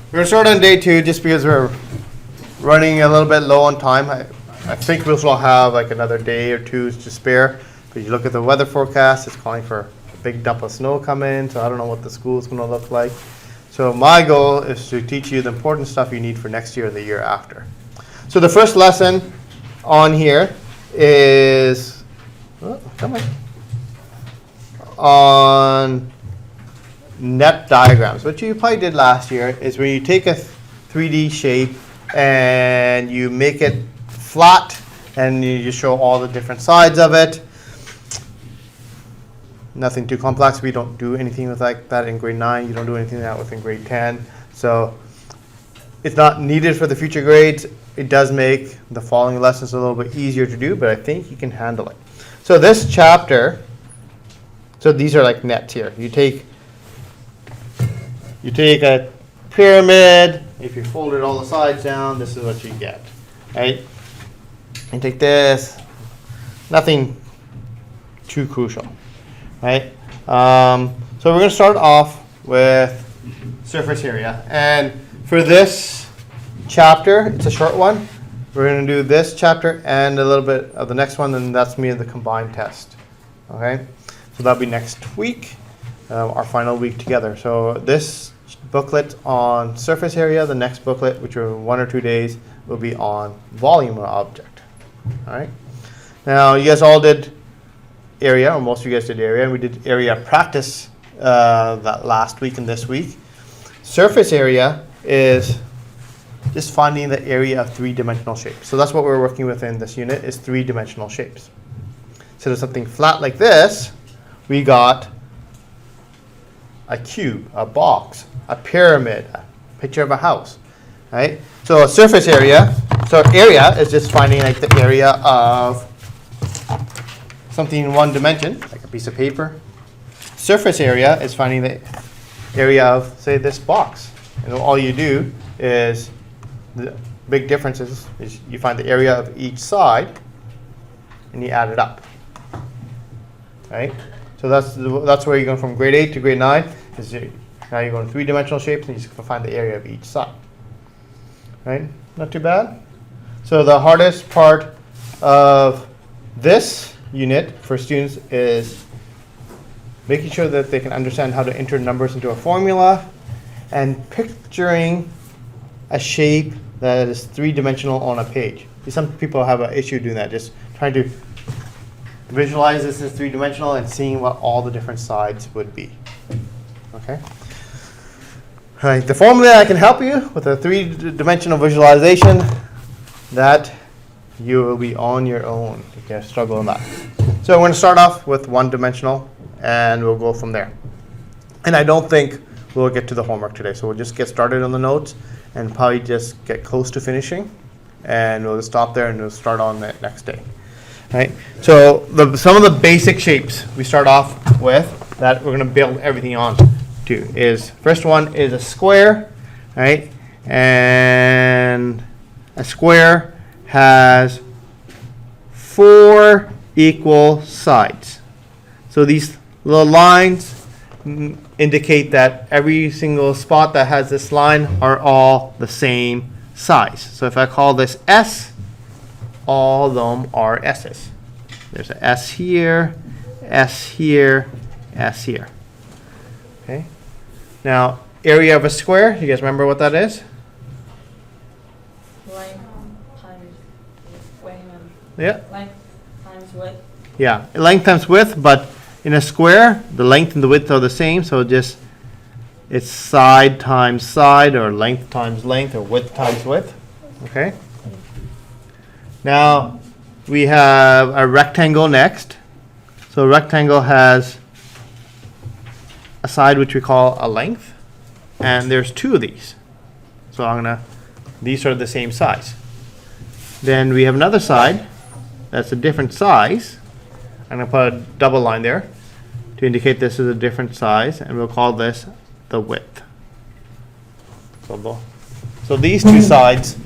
We're going to start on day 2 just because we're running a little bit low on time. I think we'll still have like another day or 2 to spare. But you look at the weather forecast, it's calling for a big dump of snow coming, so I don't know what the school is going to look like. So my goal is to teach you the important stuff you need for next year and the year after. So the first lesson on here is on net diagrams. What you probably did last year is when you take a 3D shape and you make it flat and you just show all the different sides of it. Nothing too complex. We don't do anything with like that in grade 9. You don't do anything like that within grade 10. So it's not needed for the future grades. It does make the following lessons a little bit easier to do, but I think you can handle it. So this chapter, so these are like nets here. You take a pyramid. If you folded all the sides down, this is what you get, right? And take this. Nothing too crucial, right? So we're going to start off with surface area. And for this chapter, it's a short one. We're going to do this chapter and a little bit of the next one, and that's me and the combined test. Okay? So that'll be next week, our final week together. So this booklet on surface area, the next booklet, which are 1 or 2 days, will be on volume of object. All right? Now, you guys all did area, or most of you guys did area, and we did area practice that last week and this week. Surface area is just finding the area of 3-dimensional shapes. So that's what we're working with in this unit, is 3-dimensional shapes. So there's something flat like this. We got a cube, a box, a pyramid, a picture of a house, right? So a surface area, so area is just finding like the area of something in 1 dimension, like a piece of paper. Surface area is finding the area of, say, this box. And all you do is, the big difference is you find the area of each side and you add it up, right? So that's where you're going from grade 8 to grade 9. Now you're going 3-dimensional shapes and you just find the area of each side, right? Not too bad. So the hardest part of this unit for students is making sure that they can understand how to enter numbers into a formula and picturing a shape that is 3-dimensional on a page. Some people have an issue doing that, just trying to visualize this as 3-dimensional and seeing what all the different sides would be. Okay? All right, the formula I can help you with a 3-dimensional visualization, that you will be on your own if you struggle in that. So I'm going to start off with 1-dimensional and we'll go from there. And I don't think we'll get to the homework today, so we'll just get started on the notes and probably just get close to finishing, and we'll just stop there and we'll start on the next day. Right? So some of the basic shapes we start off with that we're going to build everything on to is, first one is a square, right? And a square has 4 equal sides. So these little lines indicate that every single spot that has this line are all the same size. So if I call this S, all of them are S's. There's an S here, S here, S here. Okay. Now, area of a square, you guys remember what that is? Length times width. Yeah. Length times width. Yeah, length times width, but in a square, the length and the width are the same, so just it's side times side, or length times length, or width times width. Okay. Now we have a rectangle next. So a rectangle has a side which we call a length, and there's 2 of these. So these are the same size. Then we have another side that's a different size. I'm going to put a double line there to indicate this is a different size, and we'll call this the width. So these 2 sides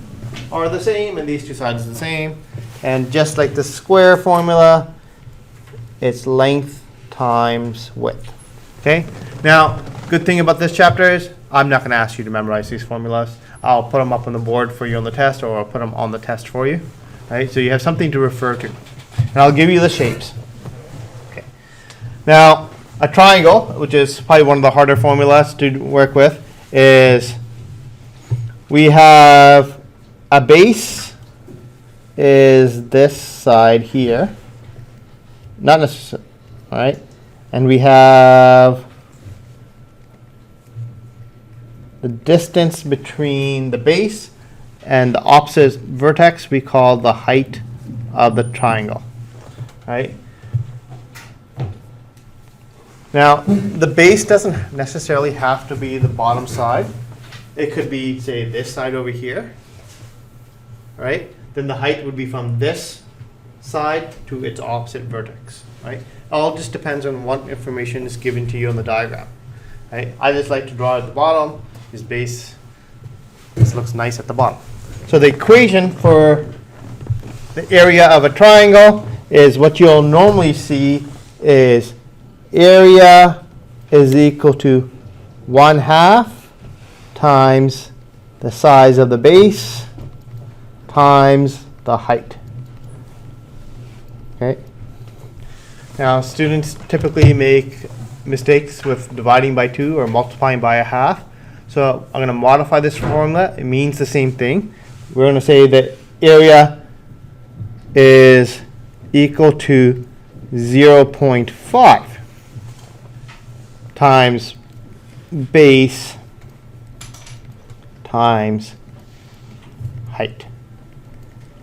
are the same, and these 2 sides are the same. And just like the square formula, it's length times width. Okay? Now, good thing about this chapter is I'm not going to ask you to memorize these formulas. I'll put them up on the board for you on the test, or I'll put them on the test for you. Right? So you have something to refer to. And I'll give you the shapes. Okay. Now, a triangle, which is probably one of the harder formulas to work with, is we have a base is this side here. Not necessarily, all right? And we have the distance between the base and the opposite vertex we call the height of the triangle, right? Now, the base doesn't necessarily have to be the bottom side. It could be, say, this side over here, right? Then the height would be from this side to its opposite vertex, right? It all just depends on what information is given to you on the diagram, right? I just like to draw at the bottom. This base, this looks nice at the bottom. So the equation for the area of a triangle is what you'll normally see is area is equal to 1/2 times the size of the base times the height. Okay. Now, students typically make mistakes with dividing by 2 or multiplying by 1/2. So I'm going to modify this formula. It means the same thing. We're going to say that area is equal to 0.5 times base times height.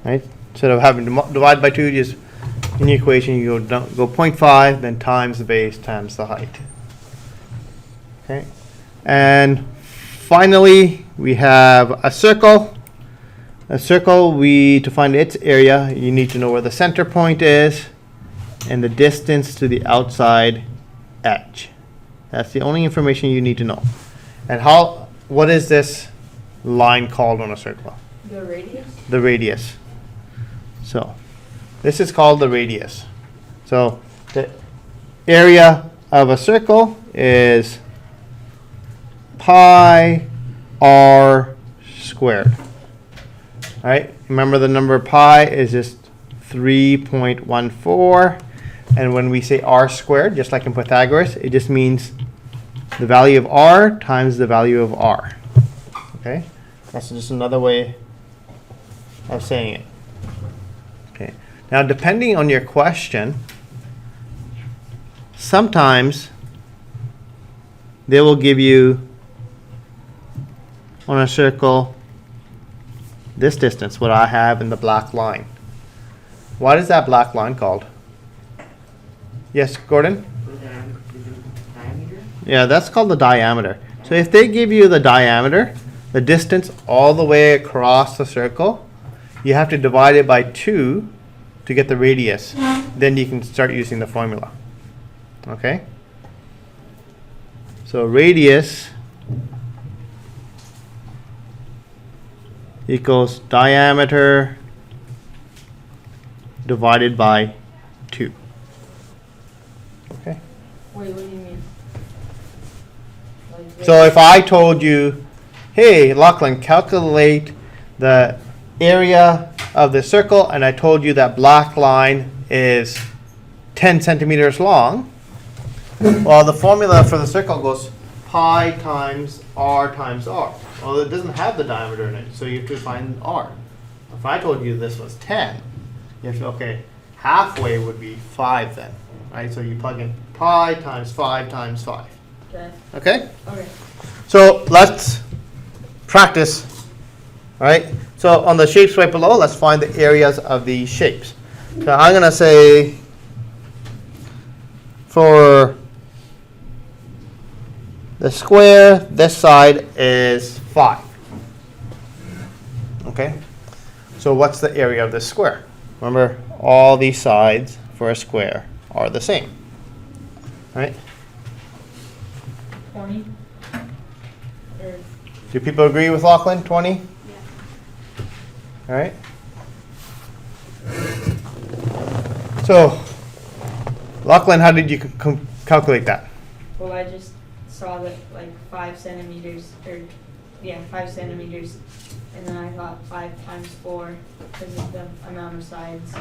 Right? Instead of having to divide by 2, just in the equation you go 0.5, then times the base times the height. Okay, and finally we have a circle. A circle, to find its area, you need to know where the center point is and the distance to the outside edge. That's the only information you need to know. And what is this line called on a circle? The radius? The radius. So this is called the radius. So the area of a circle is pi r squared. All right, remember the number pi is just 3.14, and when we say r squared, just like in Pythagoras, it just means the value of r times the value of r. Okay, that's just another way of saying it. Okay, now depending on your question, sometimes they will give you on a circle this distance, what I have in the black line. What is that black line called? Yes, Gordon? Diameter? Yeah, that's called the diameter. So if they give you the diameter, the distance all the way across the circle, you have to divide it by 2 to get the radius. Then you can start using the formula. Okay? So radius equals diameter divided by 2. Okay? Wait, what do you mean? Like So if I told you, hey, Lachlan, calculate the area of the circle, and I told you that black line is 10 centimeters long, well, the formula for the circle goes pi times r times r. Well, it doesn't have the diameter in it, so you have to find r. If I told you this was 10, you have to, okay, halfway would be 5 then, right? So you plug in pi times 5 times 5. Okay. Okay? Okay. So let's practice, all right? So on the shapes right below, let's find the areas of these shapes. So I'm going to say for the square, this side is 5. Okay? So what's the area of this square? Remember, all these sides for a square are the same. Right? 20? Or, Do people agree with Lachlan? 20? yeah. All right. So, Lachlan, how did you calculate that? Well, I just saw that like 5 centimeters, or yeah, 5 centimeters, and then I thought 5 times 4 because of the amount of sides,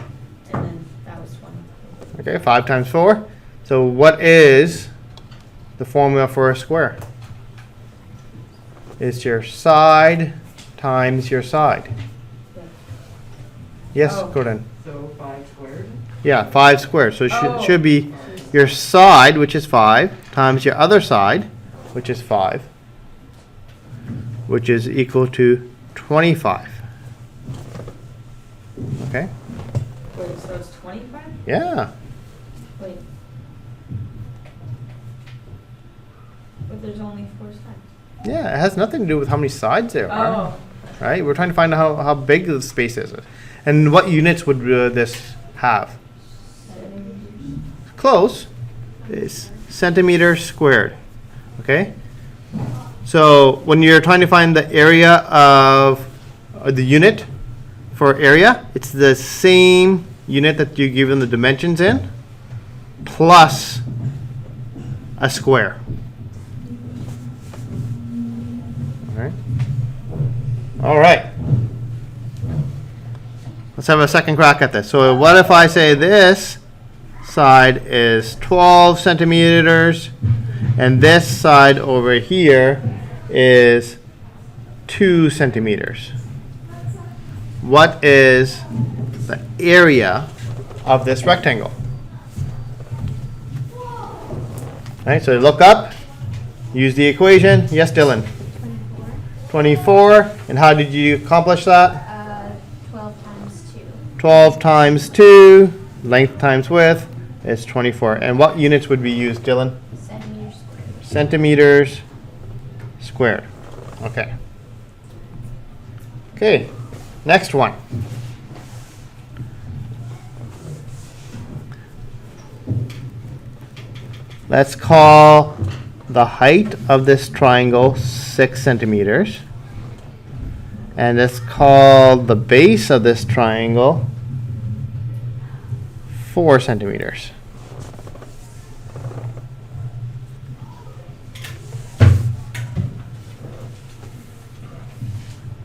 and then that was 20. Okay, 5 times 4. So what is the formula for a square? It's your side times your side. Yeah. Yes, Oh. Gordon? So 5 squared? Yeah, 5 squared. So it Oh. should be your side, which is 5, times your other side, which is 5, which is equal to 25. Okay? Wait, so it's 25? Yeah. Wait. But there's only 4 sides. Yeah, it has nothing to do with how many sides there are. Oh. Right? We're trying to find out how big the space is. And what units would this have? Centimeters. Close. Is centimeters squared. Okay? So when you're trying to find the area of the unit for area, it's the same unit that you given the dimensions in plus a square. All right. Let's have a second crack at this. So what if I say this side is 12 centimeters and this side over here is 2 centimeters? What is the area of this rectangle? All right, so look up, use the equation. Yes, Dylan? 24. And how did you accomplish that? 12 times 2. 12 times 2, length times width, is 24. And what units would we use, Dylan? Centimeters squared. Centimeters squared. Okay. Okay, next one. Let's call the height of this triangle 6 centimeters. And let's call the base of this triangle 4 centimeters.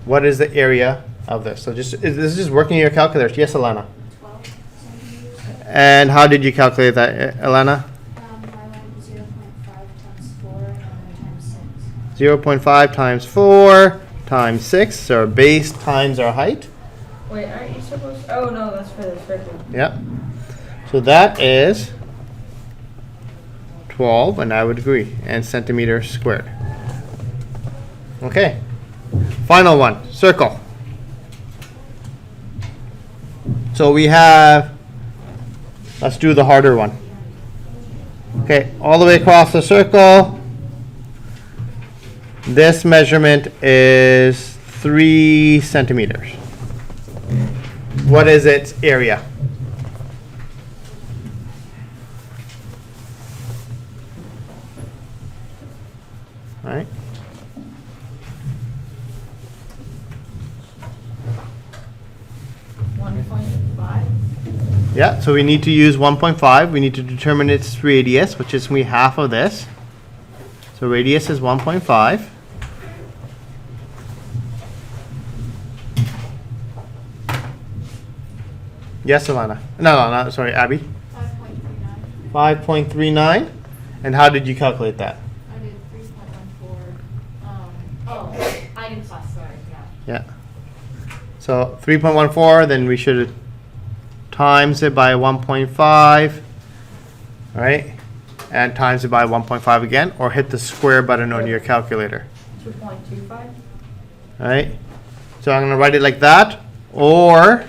What is the area of this? So this is just working your calculators. Yes, Alana. 12 centimeters. And how did you calculate that, Alana? I went 0.5 times 4 and then times 6. 0.5 times 4 times 6, so our base times our height. Wait, aren't you supposed to? Oh, no, that's for the circle. Yep. So that is 12, and I would agree, and centimeters squared. Okay. Final one, circle. So we have, let's do the harder one. Okay, all the way across the circle. This measurement is 3 centimeters. What is its area? All right. Yeah, so we need to use 1.5. We need to determine its radius, which is going to be half of this. So radius is 1.5. Yes, Alana. No, sorry, Abby. 5.39. 5.39. And how did you calculate that? I did 3.14. I did plus, sorry, yeah. Yeah. So 3.14, then we should times it by 1.5, right? And times it by 1.5 again, or hit the square button on your calculator. 2.25? Right? So I'm going to write it like that, or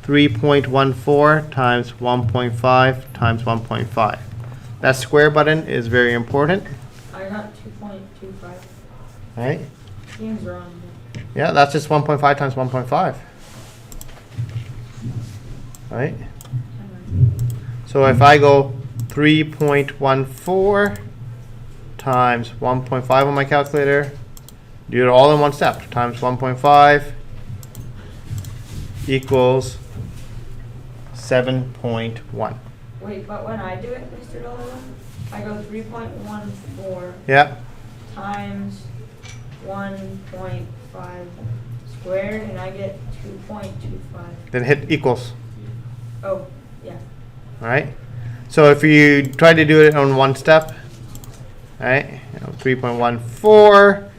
3.14 times 1.5 times 1.5. That square button is very important. I got 2.25. Right? Ian's wrong. Yeah, that's just 1.5 times 1.5. Right? So if I go 3.14 times 1.5 on my calculator, do it all in one step, times 1.5 equals 7.1. Wait, but when I do it, Mr. Dolan? I go 3.14 Yeah. times 1.5 squared, and I get 2.25. Then hit equals. Oh, yeah. All right. So if you try to do it on one step, all right, 3.14,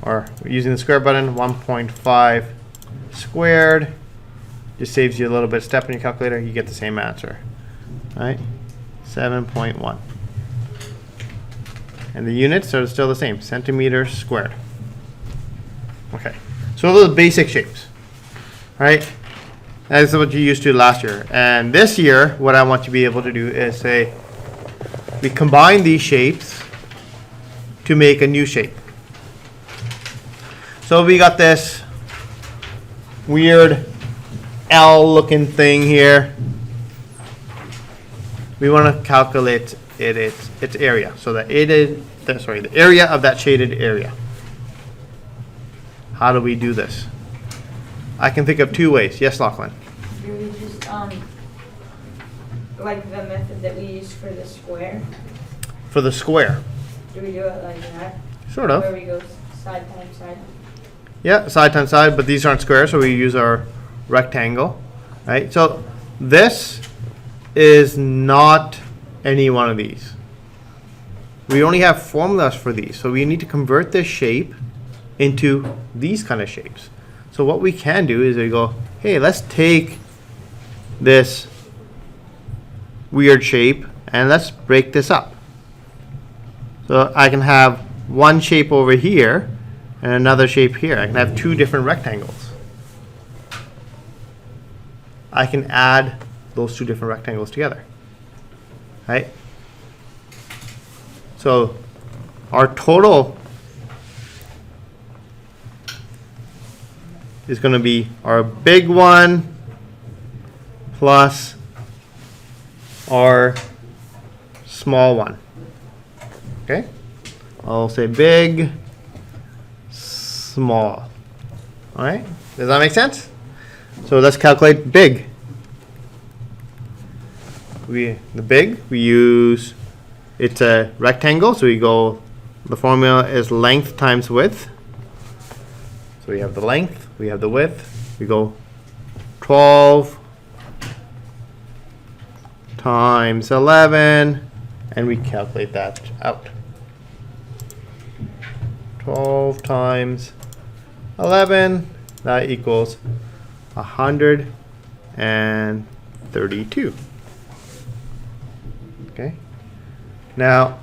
or using the square button, 1.5 squared, just saves you a little bit of step in your calculator. You get the same answer. All right, 7.1. And the units are still the same, centimeters squared. Okay, so those are the basic shapes, right? That's what you used to last year. And this year, what I want you to be able to do is say, we combine these shapes to make a new shape. So we got this weird L-looking thing here. We want to calculate its area. So the area of that shaded area. How do we do this? I can think of two ways. Yes, Lachlan? Do we just, like the method that we used for the square? For the square. Do we do it like that? Sort of. Where we go side times side? Yeah, side times side, but these aren't squares, so we use our rectangle, right? So this is not any one of these. We only have formulas for these, so we need to convert this shape into these kind of shapes. So what we can do is we go, hey, let's take this weird shape and let's break this up. So I can have one shape over here and another shape here. I can have two different rectangles. I can add those two different rectangles together, right? So our total is going to be our big one plus our small one. Okay? I'll say big, small. All right? Does that make sense? So let's calculate big. The big, we use, it's a rectangle, so we go, the formula is length times width. So we have the length, we have the width, we go 12 times 11, and we calculate that out. 12 times 11, that equals 132. Okay. Now,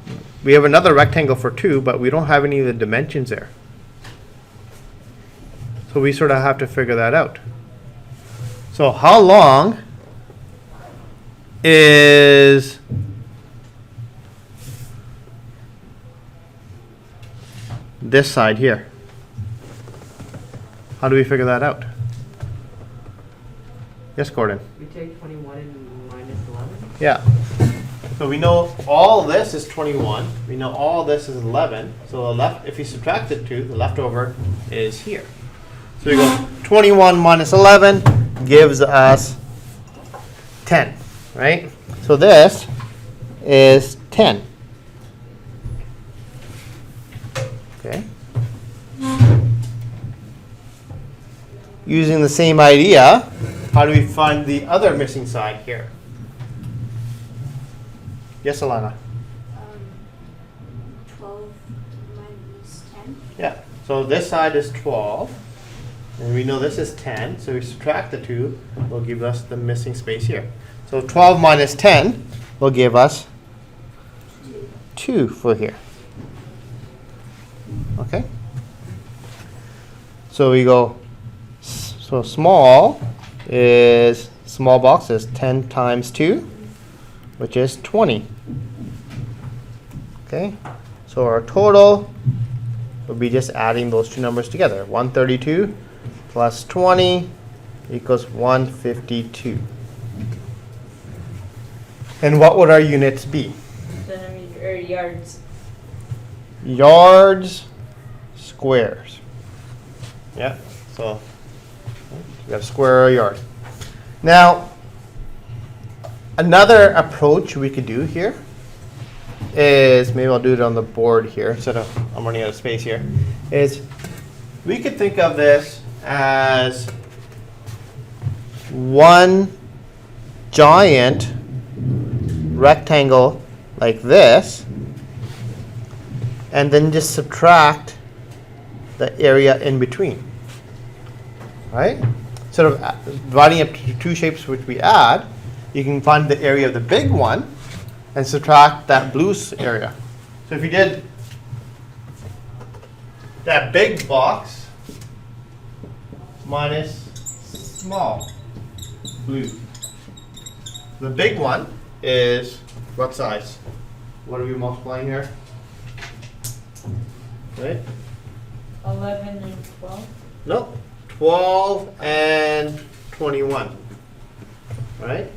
we have another rectangle for 2, but we don't have any of the dimensions there. So we sort of have to figure that out. So how long is this side here? How do we figure that out? Yes, Gordon? We take 21 and minus 11. Yeah. So we know all this is 21. We know all this is 11. So the left, if you subtract the 2, the leftover is here. So we go 21 minus 11 gives us 10, right? So this is 10. Okay. Using the same idea, how do we find the other missing side here? Yes, Alana? 12 minus 10. Yeah. So this side is 12. And we know this is 10. So we subtract the 2. Will give us the missing space here. So 12 minus 10 will give us 2 for here. Okay? So we go, so small box is 10 times 2, which is 20. Okay? So our total will be just adding those two numbers together. 132 plus 20 equals 152. And what would our units be? Centimeter, or yards. Yards, squares. Yeah, so you got a square or a yard. Now, another approach we could do here is, maybe I'll do it on the board here instead of I'm running out of space here, is we could think of this as one giant rectangle like this, and then just subtract the area in between, right? Instead of dividing up to two shapes which we add, you can find the area of the big one and subtract that blue area. So if you did that big box minus small blue, the big one is what size? What are we multiplying here? Right? 11 and 12. No, 12 and 21, right?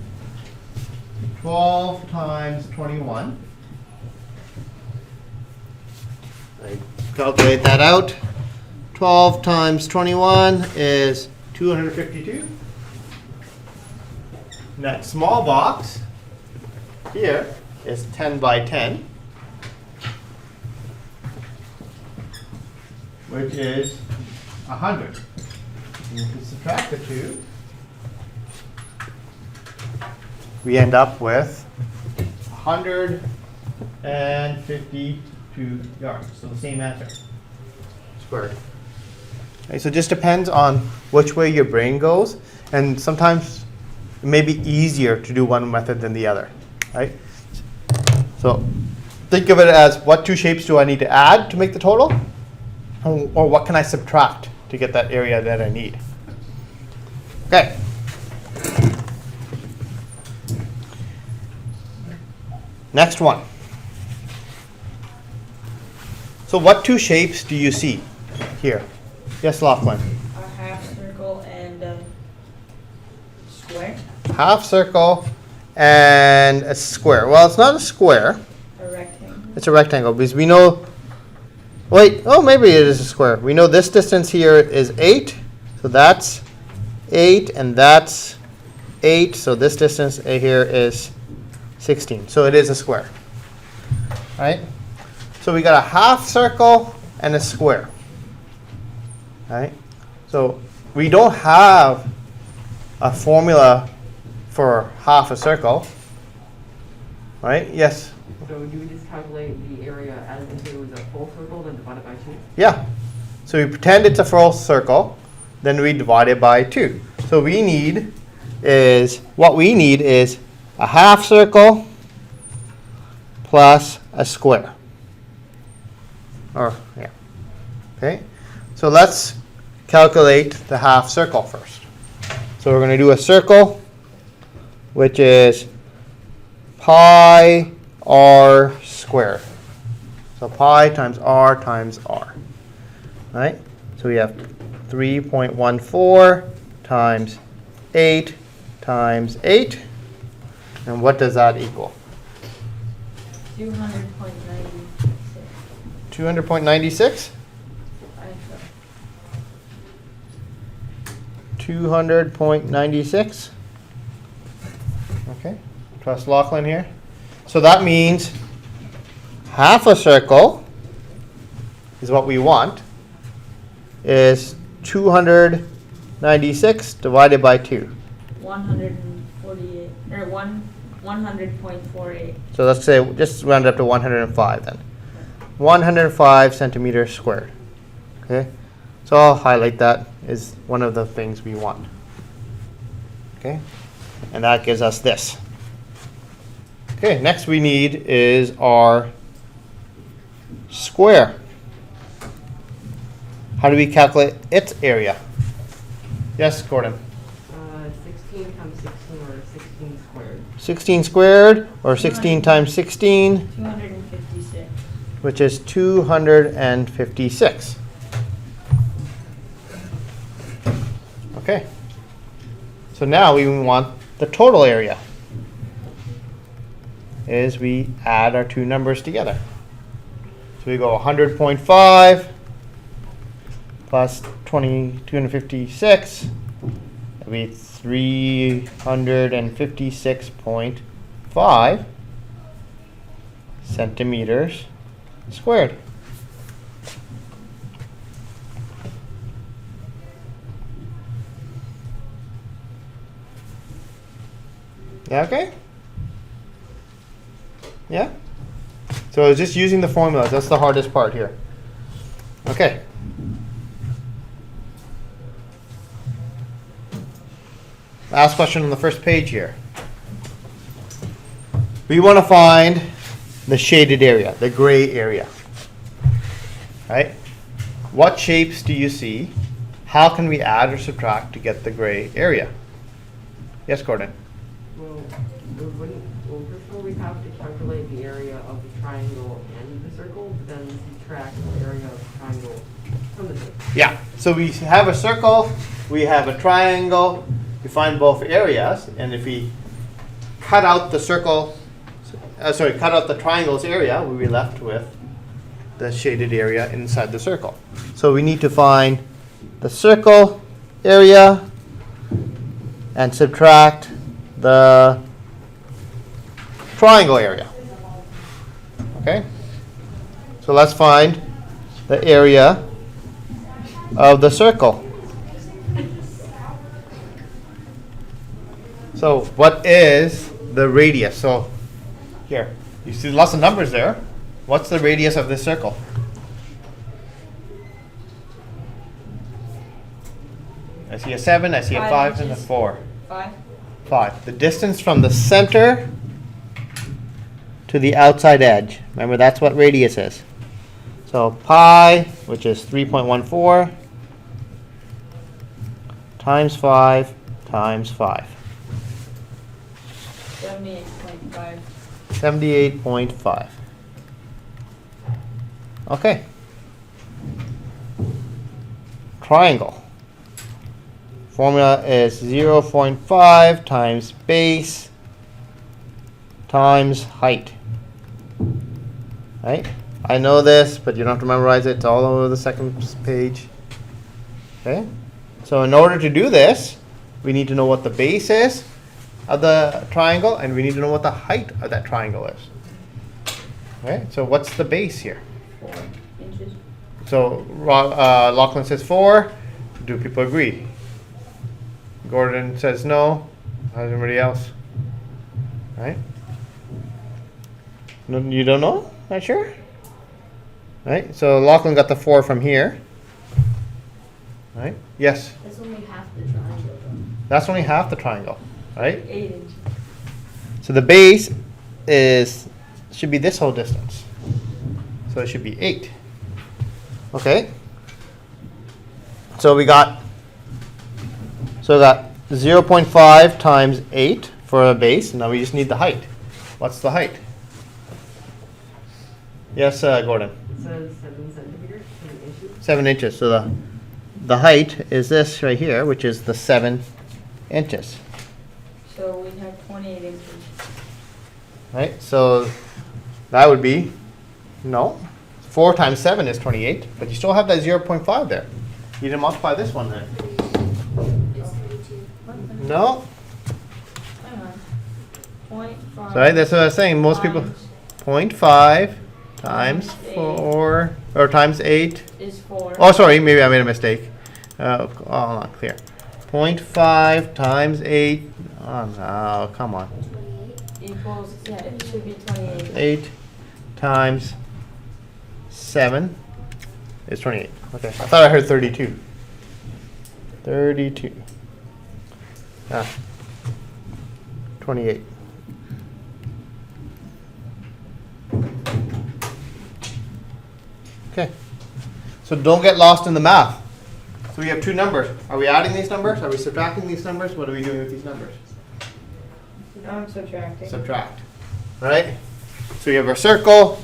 12 times 21. I calculate that out. 12 times 21 is 252. And that small box here is 10 by 10, which is 100. And if we subtract the two, we end up with 152 yards. So the same answer, squared. Okay, so it just depends on which way your brain goes, and sometimes it may be easier to do one method than the other, right? So think of it as, what two shapes do I need to add to make the total? Or what can I subtract to get that area that I need? Okay. Next one. So what two shapes do you see here? Yes, Lachlan. A half circle and a square. Half circle and a square. Well, it's not a square. A rectangle. It's a rectangle because we know, wait, oh, maybe it is a square. We know this distance here is 8. So that's 8 and that's 8. So this distance here is 16. So it is a square, right? So we got a half circle and a square, right? So we don't have a formula for half a circle, right? Yes? So do we just calculate the area as if it was a full circle, then divide it by 2? Yeah. So we pretend it's a full circle, then we divide it by 2. So what we need is a half circle plus a square. Or, yeah. Okay. So let's calculate the half circle first. So we're going to do a circle, which is pi r squared. So pi times r. Right? So we have 3.14 times 8 times 8. And what does that equal? 200.96. 200.96? I thought. 200.96. Okay. Trust Lachlan here. So that means half a circle is what we want, is 296 divided by 2. 148 or 100.48. So let's say just round it up to 105 then. 105 centimeters squared. Okay. So I'll highlight that is one of the things we want. Okay. And that gives us this. Okay, next we need is our square. How do we calculate its area? Yes, Gordon. 16 times 16 or 16 squared. 16 squared or 16 times 16, 256. which is 256. Okay. So now we want the total area. Is we add our two numbers together. So we go 100.5 plus 256. That'll be 356.5 centimeters squared. Yeah, okay? Yeah? So it's just using the formulas. That's the hardest part here. Okay. Last question on the first page here. We want to find the shaded area, the gray area. Right? What shapes do you see? How can we add or subtract to get the gray area? Yes, Gordon? Well, first of all, we have to calculate the area of the triangle and the circle, but then subtract the area of the triangle from the circle. Yeah. So we have a circle, we have a triangle, we find both areas, and if we cut out the circle, cut out the triangle's area, we'll be left with the shaded area inside the circle. So we need to find the circle area and subtract the triangle area. Okay? So let's find the area of the circle. So what is the radius? So here, you see lots of numbers there. What's the radius of this circle? I see a 7, I see a 5, and a 4. 5. 5. The distance from the center to the outside edge. Remember, that's what radius is. So pi, which is 3.14, times 5 times 5. 78.5. 78.5. Okay. Triangle. Formula is 0.5 times base times height. Right? I know this, but you don't have to memorize it. It's all over the second page. Okay? So in order to do this, we need to know what the base is of the triangle, and we need to know what the height of that triangle is. Right? So what's the base here? 4 inches. So Lachlan says 4. Do people agree? Gordon says no. How's everybody else? Right? No, you don't know? Not sure? Right? So Lachlan got the 4 from here. Right? Yes? That's only half the triangle. That's only half the triangle. Right? 8 inches. So the base should be this whole distance. So it should be 8. Okay? So we got 0.5 times 8 for a base. Now we just need the height. What's the height? Yes, Gordon. It says 7 centimeters, 7 inches. 7 inches. So the height is this right here, which is the 7 inches. So we have 28 inches. Right? So that would be, no, 4 times 7 is 28, but you still have that 0.5 there. You didn't multiply this one then. It's 32. No. Hang on. 0.5. Sorry, that's what I was saying. Most people, times 0.5 times Times 4, or times 8. is 4. Oh, sorry, maybe I made a mistake. Not clear. 0.5 times 8. Oh, no, come on. 28. Equals, yeah, it should be 28. 8 times 7 is 28. Okay, I thought I heard 32. 32. 28. Okay. So don't get lost in the math. So we have two numbers. Are we adding these numbers? Are we subtracting these numbers? What are we doing with these numbers? I'm subtracting. Subtract. Right? So we have our circle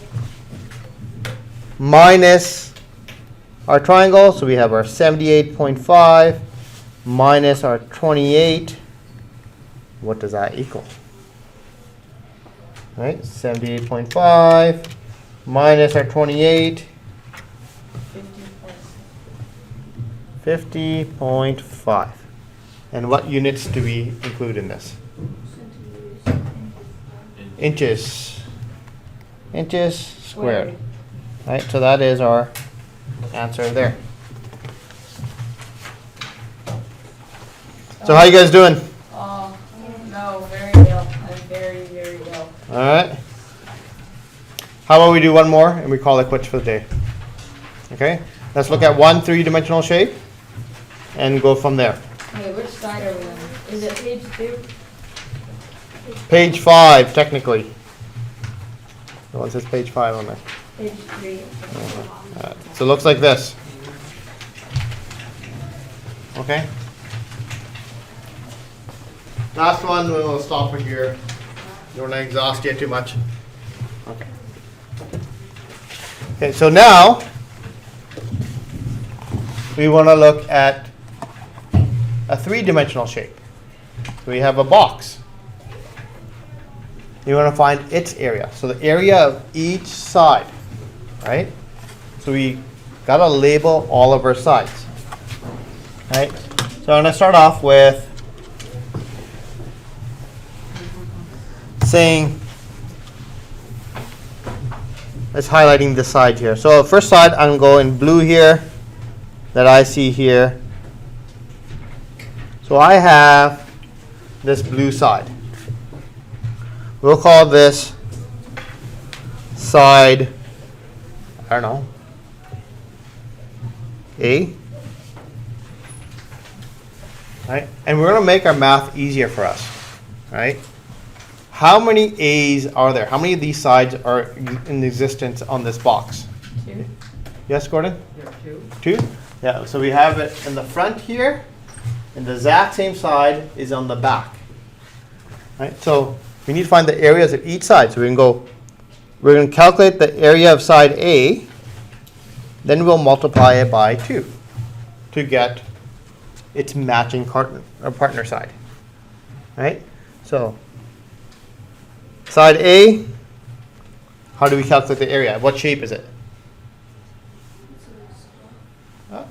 minus our triangle. So we have our 78.5 minus our 28. What does that equal? Right? 78.5 minus our 28. 50.5. And what units do we include in this? Centimeters. Inches. inches squared. Right, so that is our answer there. So how you guys doing? Oh, no, very ill. I'm very, very ill. All right. How about we do one more and we call it quits for the day? Okay. Let's look at one 3-dimensional shape and go from there. Okay, which side are we on? Is it page 2? Page 5, technically. The one says page 5 on there. Page 3. So it looks like this. Okay. Last one, we'll stop it here. Don't want to exhaust you too much. Okay. Okay, so now we want to look at a 3-dimensional shape. So we have a box. You want to find its area. So the area of each side, right? So we got to label all of our sides. Right? So I'm going to start off with saying, it's highlighting this side here. So first side, I'm going to go in blue here, that I see here. So I have this blue side. We'll call this side, I don't know, A. Right? And we're going to make our math easier for us. Right? How many A's are there? How many of these sides are in existence on this box? 2. Yes, Gordon? There are 2. 2? Yeah, so we have it in the front here, and the exact same side is on the back. Right? So we need to find the areas of each side. So we're going to calculate the area of side A, then we'll multiply it by 2 to get its matching partner side. Right? So side A, how do we calculate the area? What shape is it?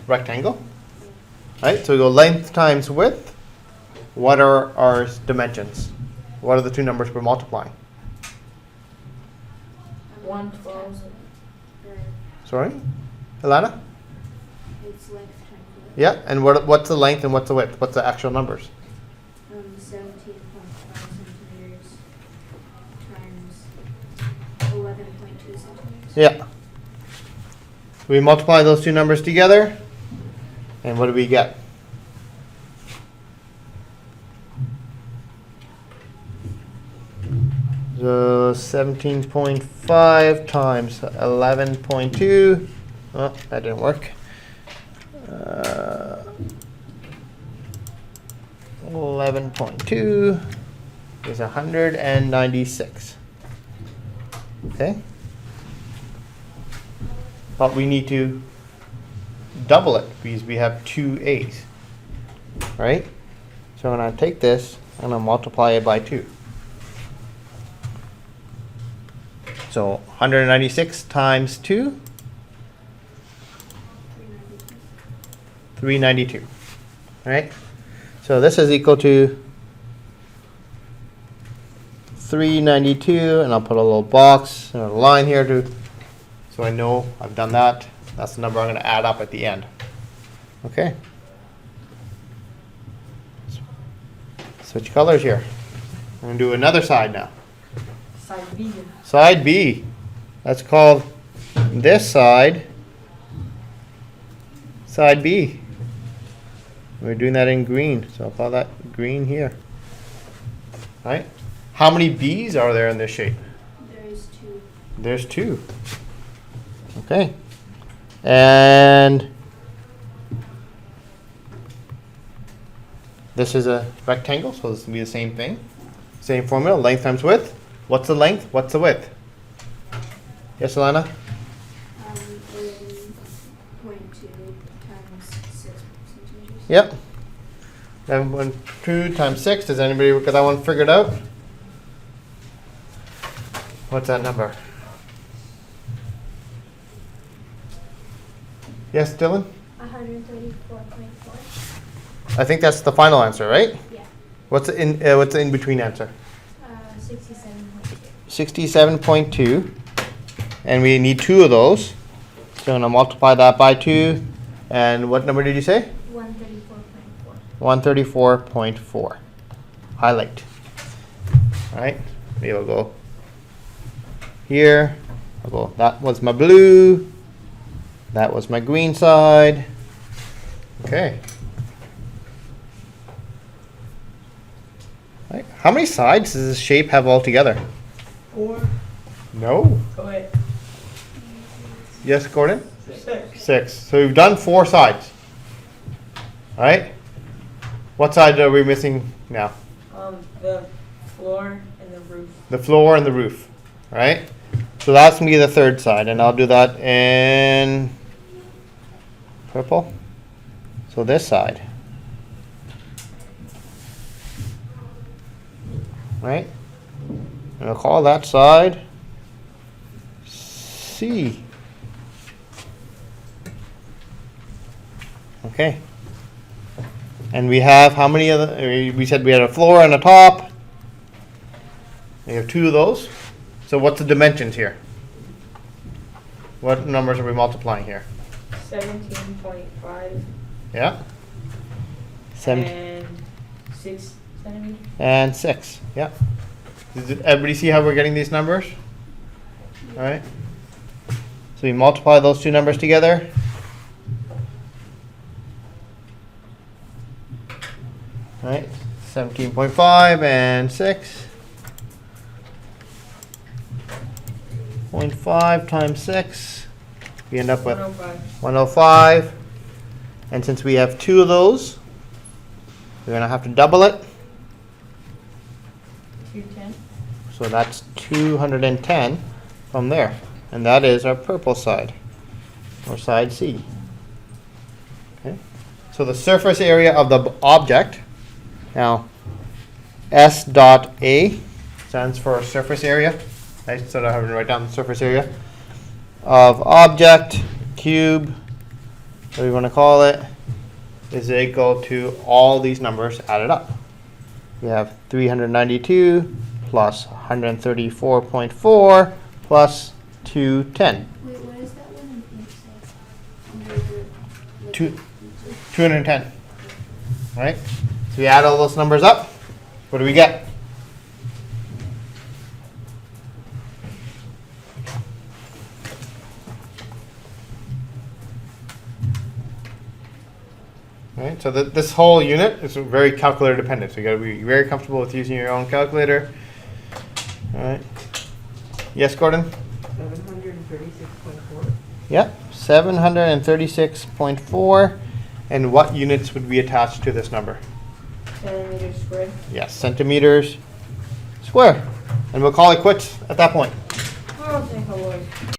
Rectangle. Right? So we go length times width. What are our dimensions? What are the two numbers we're multiplying? 112. Sorry? Ilana? It's length times width. Yeah, and what's the length and what's the width? What's the actual numbers? 17.5 centimeters times 11.2 centimeters. Yeah. We multiply those two numbers together, and what do we get? So 17.5 times 11.2. Oh, that didn't work. 11.2 is 196. Okay? But we need to double it because we have 2 A's. Right? So I'm going to take this, I'm going to multiply it by 2. So 196 times 2, 392. Right? So this is equal to 392, and I'll put a little box and a line here so I know I've done that. That's the number I'm going to add up at the end. Okay? Switch colors here. I'm going to do another side now. Side B. Side B. Let's call this side side B. We're doing that in green, so I'll call that green here. Right? How many B's are there in this shape? There's 2. There's 2. Okay. And this is a rectangle, so this will be the same thing. Same formula, length times width. What's the length? What's the width? Yes, Alana? 11.2 times 6 centimeters. Yep. 11.2 times 6. Does anybody get that one figured out? What's that number? Yes, Dylan? 134.4. I think that's the final answer, right? Yeah. What's the in between answer? 67.2. 67.2 And we need 2 of those. So I'm going to multiply that by 2. And what number did you say? 134.4. 134.4. Highlight. All right. Maybe I'll go here. I'll go, that was my blue. That was my green side. Okay. All right. How many sides does this shape have altogether? 4. No. Go ahead. Yes, Gordon? 6. 6. So we've done 4 sides. All right. What side are we missing now? The floor and the roof. The floor and the roof. All right. So that's gonna be the 3rd side, and I'll do that in purple. So this side. Right. And I'll call that side C. Okay. And we have how many of the, we said we had a floor and a top. We have 2 of those. So what's the dimensions here? What numbers are we multiplying here? 17.5 Yeah. 7 and 6 centimeters. and 6. Yeah. Does everybody see how we're getting these numbers? All right. So we multiply those 2 numbers together. All right. 17.5 and 6.5 times 6. We end up with 105. 105. And since we have 2 of those, we're going to have to double it. 210. So that's 210 from there. And that is our purple side, or side C. Okay. So the surface area of the object, now S dot A stands for surface area. I sort of have to write down the surface area of object, cube, whatever you want to call it, is equal to all these numbers added up. We have 392 plus 134.4 plus 210. Wait, what is that one in pink say? Under the- Two- 210. Right? So we add all those numbers up. What do we get? Right, so this whole unit is very calculator dependent. So you got to be very comfortable with using your own calculator. All right. Yes, Gordon? 736.4. Yep, 736.4. And what units would we attach to this number? Centimeters squared. Yes, centimeters square. And we'll call it quits at that point. Oh, thank the Lord.